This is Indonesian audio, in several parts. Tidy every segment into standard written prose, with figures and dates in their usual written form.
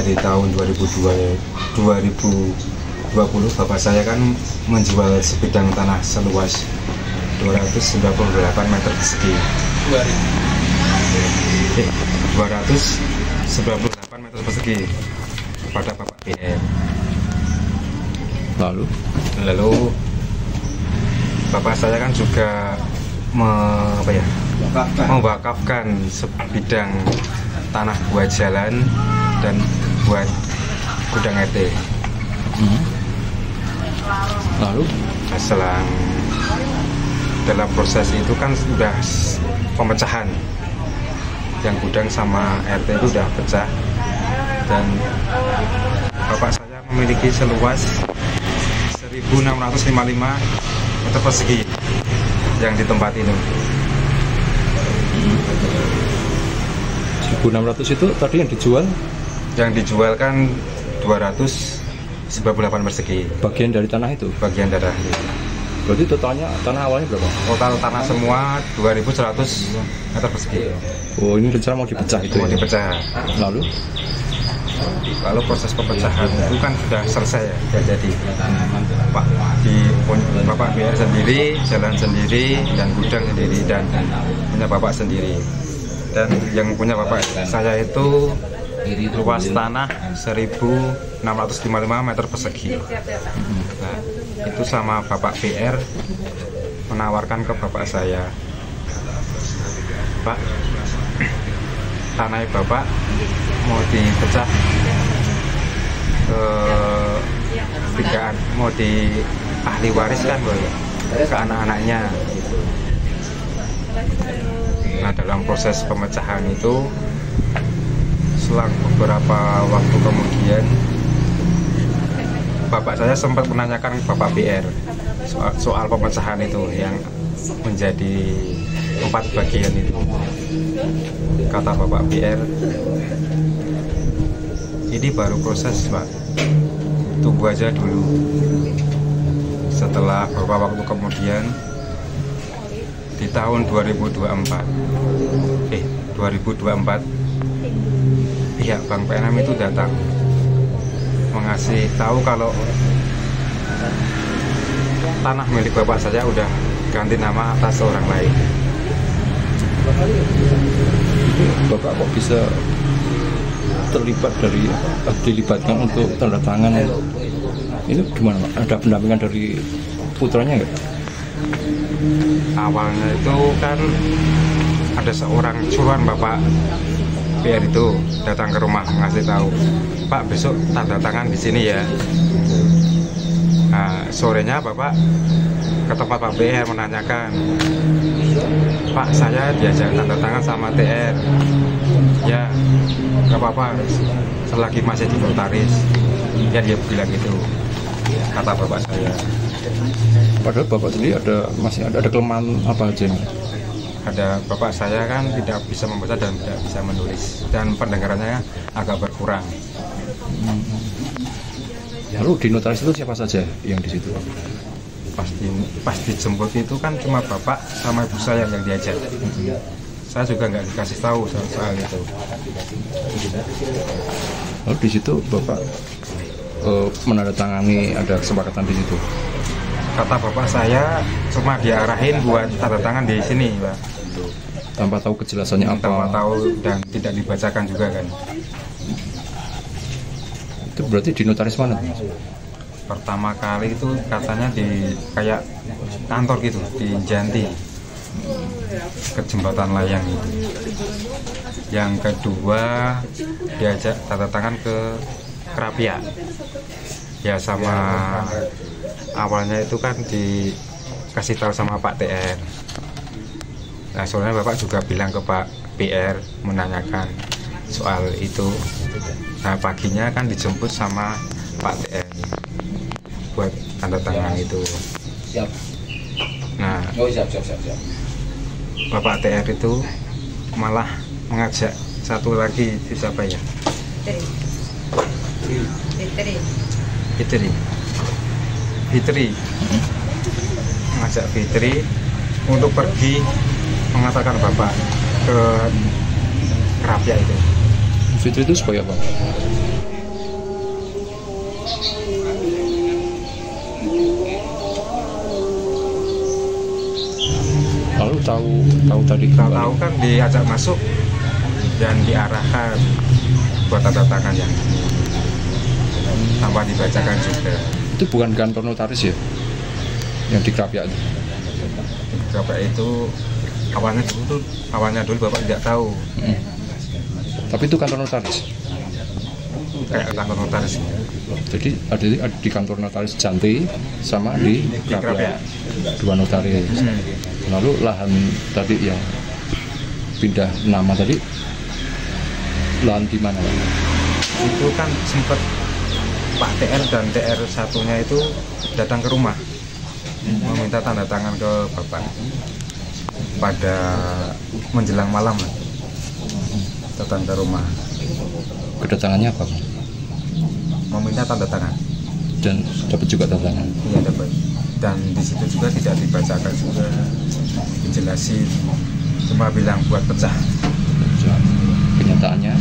dari tahun 2020 bapak saya kan menjual sebidang tanah seluas 298 meter persegi. 298 meter persegi kepada Bapak BR. Lalu bapak saya kan juga mewakafkan sebidang tanah buat jalan dan buat gudang RT. Lalu selang dalam proses itu kan sudah pemecahan, yang gudang sama RT itu sudah pecah, dan bapak saya memiliki seluas 1655 meter persegi yang di tempat ini. 1600 itu tadi yang dijual? Yang dijual kan 298 persegi. Bagian dari tanah itu? Bagian dari tanah. Berarti totalnya tanah awalnya berapa? Total tanah semua 2100 meter persegi. Oh, ini rencana mau dipecah itu? Mau dipecah. Lalu proses pemecahan itu kan sudah selesai ya, jadi Bapak BR sendiri, jalan sendiri, dan gudang sendiri, dan punya bapak sendiri. Dan yang punya bapak saya itu luas tanah 1655 meter persegi. Nah, itu sama Bapak BR menawarkan ke bapak saya, Pak, tanah bapak mau dipecah mau di ahli waris kan, ke anak-anaknya. Nah, dalam proses pemecahan itu selang beberapa waktu kemudian bapak saya sempat menanyakan ke Bapak BR soal pemecahan itu yang menjadi 4 bagian itu. Kata Bapak BR, ini baru proses, Pak, tunggu aja dulu. Setelah beberapa waktu kemudian di tahun 2024 pihak Bank PNM itu datang mengasih tahu kalau tanah milik bapak saya udah ganti nama atas orang lain. Bapak kok bisa terlibat dilibatkan untuk tanda tangan? Ini gimana, Pak? Ada pendampingan dari putranya nggak? Awalnya itu kan ada seorang suruhan Bapak BR itu datang ke rumah ngasih tahu, Pak, besok tanda tangan di sini ya. Nah, sorenya Bapak ke tempat Pak BR menanyakan, Pak, saya diajak tanda tangan sama TR. Ya, nggak apa-apa, selagi masih di notaris. Ya, dia bilang gitu, kata bapak saya. Padahal bapak sendiri masih ada kelemahan apa aja nih? Ada, bapak saya kan tidak bisa membaca dan tidak bisa menulis, dan pendengarannya agak berkurang. Lalu di notaris itu siapa saja yang di situ? Pas dijemput itu kan cuma bapak sama ibu saya yang diajak. Saya juga nggak dikasih tahu soal itu. Lalu di situ bapak menandatangani, ada kesepakatan di situ? Kata bapak saya cuma diarahin buat tanda tangan di sini, Pak. Tanpa tahu kejelasannya apa? Tanpa tahu dan tidak dibacakan juga kan. Itu berarti di notaris mana? Pertama kali itu katanya di kayak kantor gitu di Janti, ke jembatan layang itu. Yang kedua diajak tanda tangan ke Krapia. Ya, sama awalnya itu kan dikasih tahu sama Pak TR. Nah, soalnya bapak juga bilang ke Pak BR menanyakan soal itu. Nah, paginya kan dijemput sama Pak TR buat tanda tangan itu. Siap. Nah, siap. Bapak TR itu malah mengajak satu lagi, siapa ya? Fitri. Mengajak Fitri untuk pergi mengatakan bapak ke Krapia itu. Fitri itu supaya apa? Lalu tahu tadi Tahu kan diajak masuk dan diarahkan buat tanda tangan yang tanpa dibacakan juga. itu bukan kantor notaris ya? Yang di Krapyak itu? Bapak itu awalnya dulu Bapak tidak tahu. Tapi itu kantor notaris? Kayak kantor notaris. Jadi ada di kantor notaris Janti sama di Krapyak, dua notaris. Lalu lahan tadi yang pindah nama tadi, lahan di mana? Itu kan sempat Pak TR dan TR satunya itu datang ke rumah meminta tanda tangan ke Bapak pada menjelang malam datang ke rumah Kedatangannya apa? meminta tanda tangan. Dan dapat juga tanda tangan? Iya dapat. Dan di situ juga tidak dibacakan juga, dijelasin, cuma bilang buat pecah. Kenyataannya?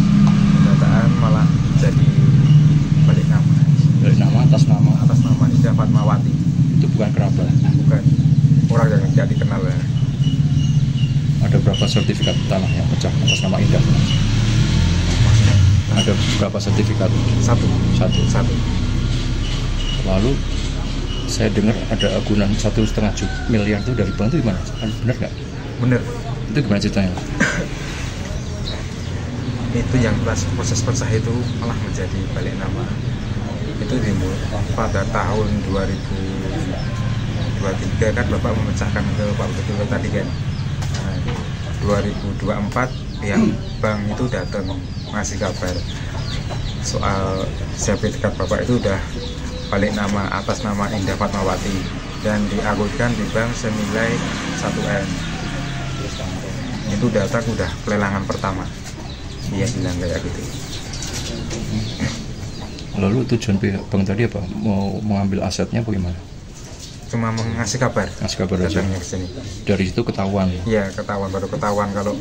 Kenyataan malah jadi balik nama. Dari nama atas nama Indah Fatmawati. itu bukan kerabat. Bukan orang yang tidak dikenal ya. Ada berapa sertifikat tanah yang pecah atas nama Indah? Ada berapa sertifikat? Satu. Lalu saya dengar ada agunan 1,5 miliar itu dari bank itu gimana? Benar nggak? Bener. Itu gimana ceritanya? Itu yang proses pecah itu malah menjadi balik nama. Itu dimulai pada tahun 2023 kan Bapak memecahkan ke Pak Ketua tadi kan. Nah, 2024 yang bank itu datang ngasih kabar soal sertifikat Bapak itu udah balik nama atas nama Indah Fatmawati dan diakulkan di bank senilai 1 M. Itu datang udah pelelangan pertama. Iya bilang kayak gitu. Lalu tujuan pihak bank tadi apa? Mau mengambil asetnya apa gimana? Cuma mengasih kabar. Ngasih kabar aja. Datangnya ke sini. Dari situ ketahuan. Iya baru ketahuan kalau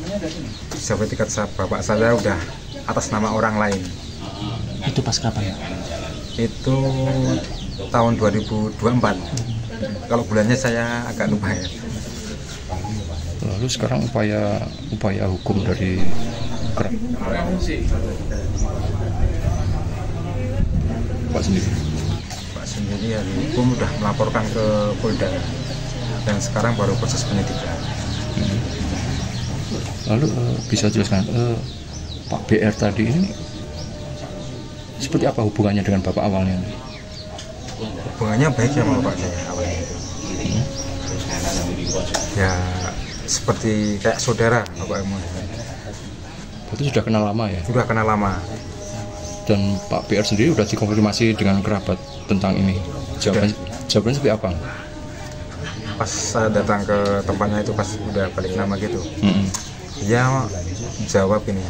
sertifikat Bapak saya udah atas nama orang lain. Itu pas kapan? Itu tahun 2024. Kalau bulannya saya agak lupa ya. Lalu sekarang upaya hukum dari Pak sendiri ya hukum udah melaporkan ke Polda dan sekarang baru proses penyidikan. Lalu bisa jelaskan Pak BR tadi ini seperti apa hubungannya dengan Bapak awalnya? Hubungannya baik ya sama Bapak saya awalnya itu. Ya seperti kayak saudara Bapak Emo. Itu sudah kenal lama ya? Sudah kenal lama. Dan Pak BR sendiri sudah dikonfirmasi dengan kerabat tentang ini. Jawabannya seperti apa? Pas saya datang ke tempatnya itu pas udah balik nama gitu. Dia jawab ini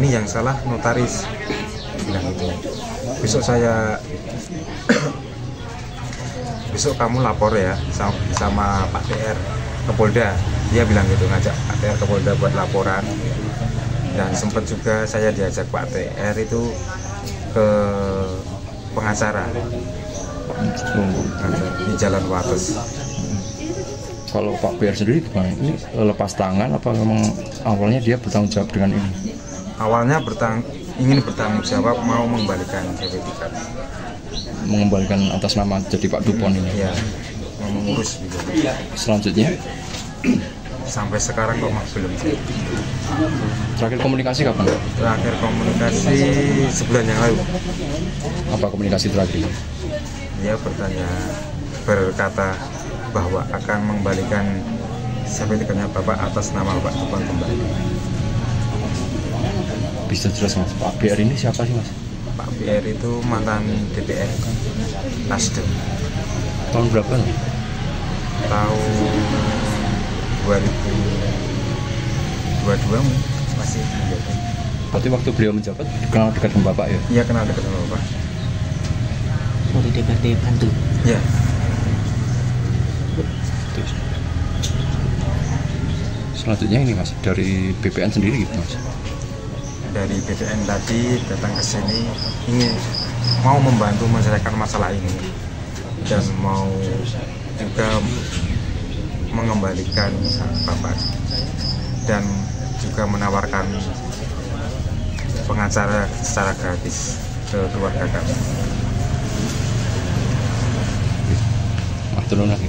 yang salah notaris, bilang gitu. Besok kamu lapor ya sama Pak TR ke Polda. Dia bilang gitu, ngajak Pak TR ke Polda buat laporan. Dan sempat juga saya diajak Pak TR itu ke pengacara di Jalan Wates. Kalau Pak BR sendiri gimana? Ini lepas tangan apa memang awalnya dia bertanggung jawab dengan ini? Awalnya ingin bertanggung jawab, mau mengembalikan sertifikat. Mengembalikan atas nama jadi Pak Dupon ini? Iya, mau mengurus gitu. Selanjutnya? Sampai sekarang kok belum. Terakhir komunikasi kapan? Terakhir komunikasi sebulan yang lalu. Apa komunikasi terakhir? Dia berkata bahwa akan mengembalikan sertifikatnya Bapak atas nama Bapak Dupon kembali. Bisa jelas Mas, Pak BR ini siapa sih Mas? Pak BR itu mantan DPR Nasdem. Tahun berapa? Tahun 2022 masih menjabat. Berarti waktu beliau menjabat kenal dekat dengan Bapak ya? Iya, kenal dekat dengan Bapak. Dari DPRD Bantul. Iya. Terus. Selanjutnya ini Mas, dari BPN sendiri gitu Mas? Dari BPN tadi datang ke sini ingin mau membantu menyelesaikan masalah ini. dan mau juga mengembalikan hak bapak dan juga menawarkan pengacara secara gratis ke keluarga kami. Turun lagi.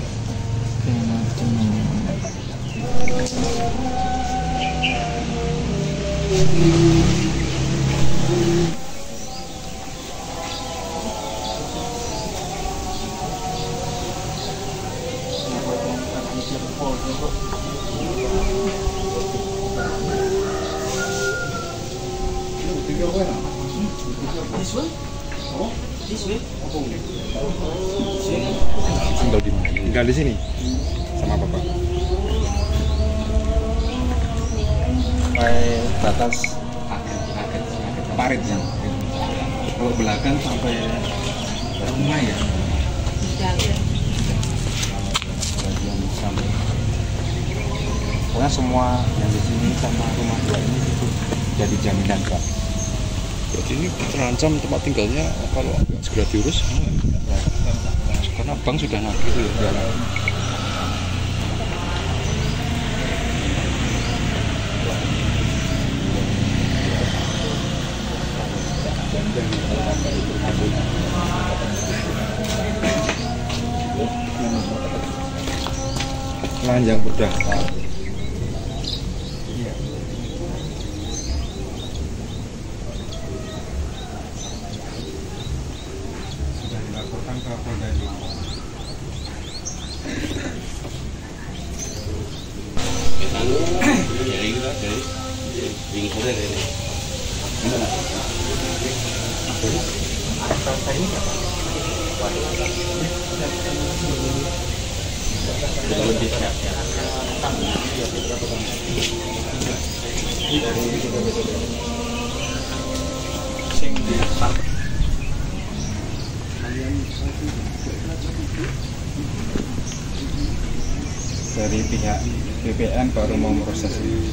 Tinggal di mana? Tinggal di sini sama bapak. Sampai batas akhir parit ya. Kalau belakang sampai rumah ya. Bagian sampai. Pokoknya semua yang di sini sama rumah dua ini itu jadi jaminan Pak. Berarti ini terancam tempat tinggalnya kalau nggak segera diurus, ya. Karena bank sudah nagih itu ya. Lanjang bedah. Sudah dilaporkan ke Polda Jawa. Dari pihak BPN baru mau proses ini.